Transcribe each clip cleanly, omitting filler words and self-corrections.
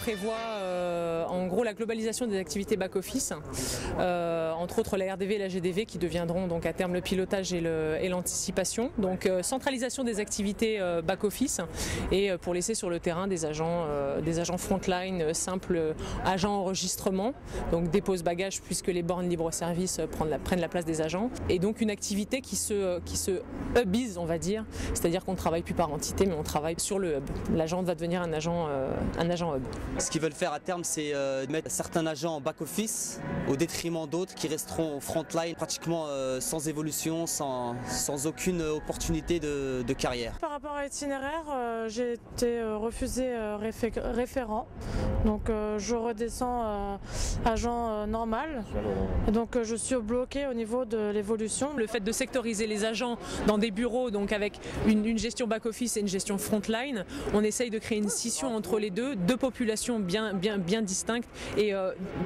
prévoit en gros la globalisation des activités back-office, entre autres la RDV et la GDV qui deviendront donc à terme le pilotage et l'anticipation. Donc centralisation des activités back-office et pour laisser sur le terrain des agents frontline, simples agents enregistrement, donc dépose bagages puisque les bornes libre-service prennent la place des agents. Et donc une activité qui se hubise, on va dire, c'est-à-dire qu'on ne travaille plus par entité mais on travaille sur le hub. L'agent va devenir un agent hub. Ce qu'ils veulent faire à terme, c'est mettre certains agents en back-office au détriment d'autres qui resteront au frontline pratiquement sans évolution, sans aucune opportunité de carrière. Par rapport à l'itinéraire, j'ai été refusé référent, donc je redescends agent normal, donc je suis bloqué au niveau de l'évolution. Le fait de sectoriser les agents dans des bureaux, donc avec une gestion back-office et une gestion frontline, on essaye de créer une scission entre les deux populations bien distinctes et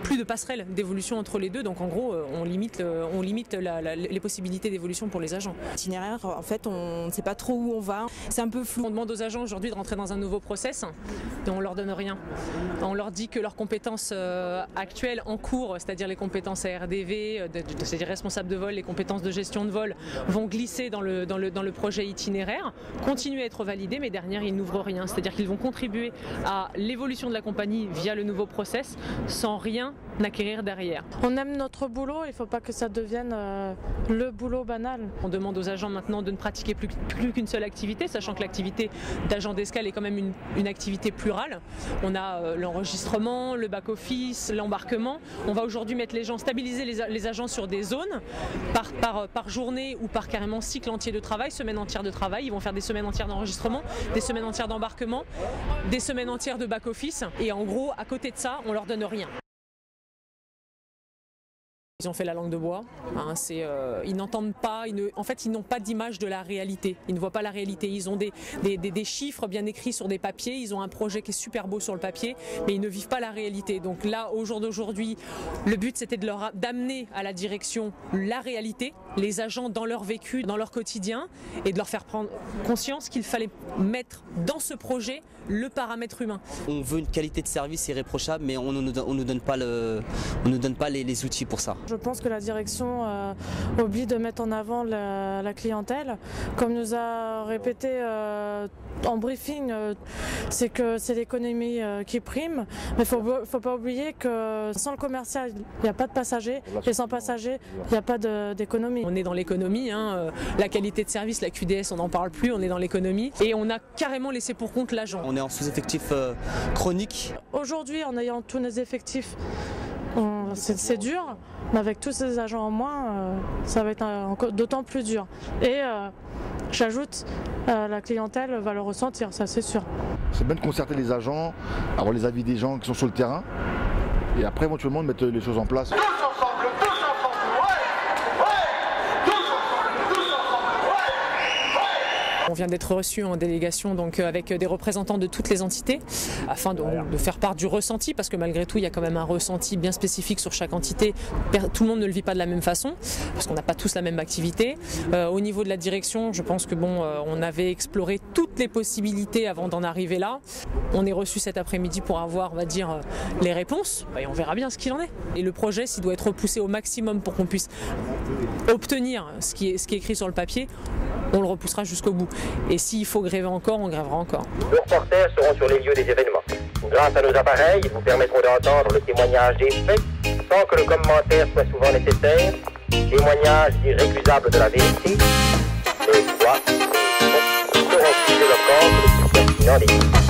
plus de passerelles d'évolution entre les deux. Donc en gros, on limite les possibilités d'évolution pour les agents. L'itinéraire, en fait, on ne sait pas trop où on va. C'est un peu flou. On demande aux agents aujourd'hui de rentrer dans un nouveau process et on leur donne rien. On leur dit que leurs compétences actuelles en cours, c'est-à-dire les compétences ARDV, c'est-à-dire responsables de vol, les compétences de gestion de vol, vont glisser dans le projet itinéraire, continuer à être validées, mais derrière ils n'ouvrent rien. C'est-à-dire qu'ils vont contribuer à l'évolution de la compagnie via le nouveau process sans rien acquérir derrière. On aime notre boulot, il ne faut pas que ça devienne le boulot banal. On demande aux agents maintenant de ne pratiquer plus qu'une seule activité, sachant que l'activité d'agent d'escale est quand même une activité plurale. On a l'enregistrement, le back-office, l'embarquement. On va aujourd'hui mettre les gens, stabiliser les agents sur des zones par journée ou par carrément cycle entier de travail, semaine entière de travail. Ils vont faire des semaines entières d'enregistrement, des semaines entières d'embarquement, des semaines entières de back-office. Et en gros, à côté de ça, on leur donne rien. Ils ont fait la langue de bois, ils n'entendent pas, en fait ils n'ont pas d'image de la réalité, ils ne voient pas la réalité, ils ont des chiffres bien écrits sur des papiers, ils ont un projet qui est super beau sur le papier, mais ils ne vivent pas la réalité. Donc là, au jour d'aujourd'hui, le but c'était d'amener à la direction la réalité, les agents dans leur vécu, dans leur quotidien, et de leur faire prendre conscience qu'il fallait mettre dans ce projet le paramètre humain. On veut une qualité de service irréprochable, mais on ne nous donne pas les outils pour ça. Je pense que la direction oublie de mettre en avant la clientèle. Comme nous a répété en briefing, c'est que c'est l'économie qui prime. Mais il ne faut pas oublier que sans le commercial, il n'y a pas de passagers. Et sans passagers, il n'y a pas d'économie. On est dans l'économie, la qualité de service, la QDS, on n'en parle plus, on est dans l'économie. Et on a carrément laissé pour compte l'agent. On est en sous-effectif chronique. Aujourd'hui, en ayant tous nos effectifs, c'est dur, mais avec tous ces agents en moins, ça va être d'autant plus dur. Et j'ajoute, la clientèle va le ressentir, ça c'est sûr. C'est bien de concerter les agents, avoir les avis des gens qui sont sur le terrain, et après éventuellement de mettre les choses en place. On vient d'être reçu en délégation donc avec des représentants de toutes les entités afin de faire part du ressenti, parce que malgré tout il y a quand même un ressenti bien spécifique sur chaque entité. Tout le monde ne le vit pas de la même façon parce qu'on n'a pas tous la même activité. Au niveau de la direction, je pense que on avait exploré toutes les possibilités avant d'en arriver là. On est reçu cet après-midi pour avoir, on va dire, les réponses et on verra bien ce qu'il en est. Et le projet, s'il doit être repoussé au maximum pour qu'on puisse obtenir ce qui est écrit sur le papier, on le repoussera jusqu'au bout. Et s'il faut gréver encore, on grèvera encore. Nos reporters seront sur les lieux des événements. Grâce à nos appareils, ils vous permettront d'entendre le témoignage des faits sans que le commentaire soit souvent nécessaire. Témoignage irrécusable de la vérité. Les droits seront plus éloquents que le plus pertinent des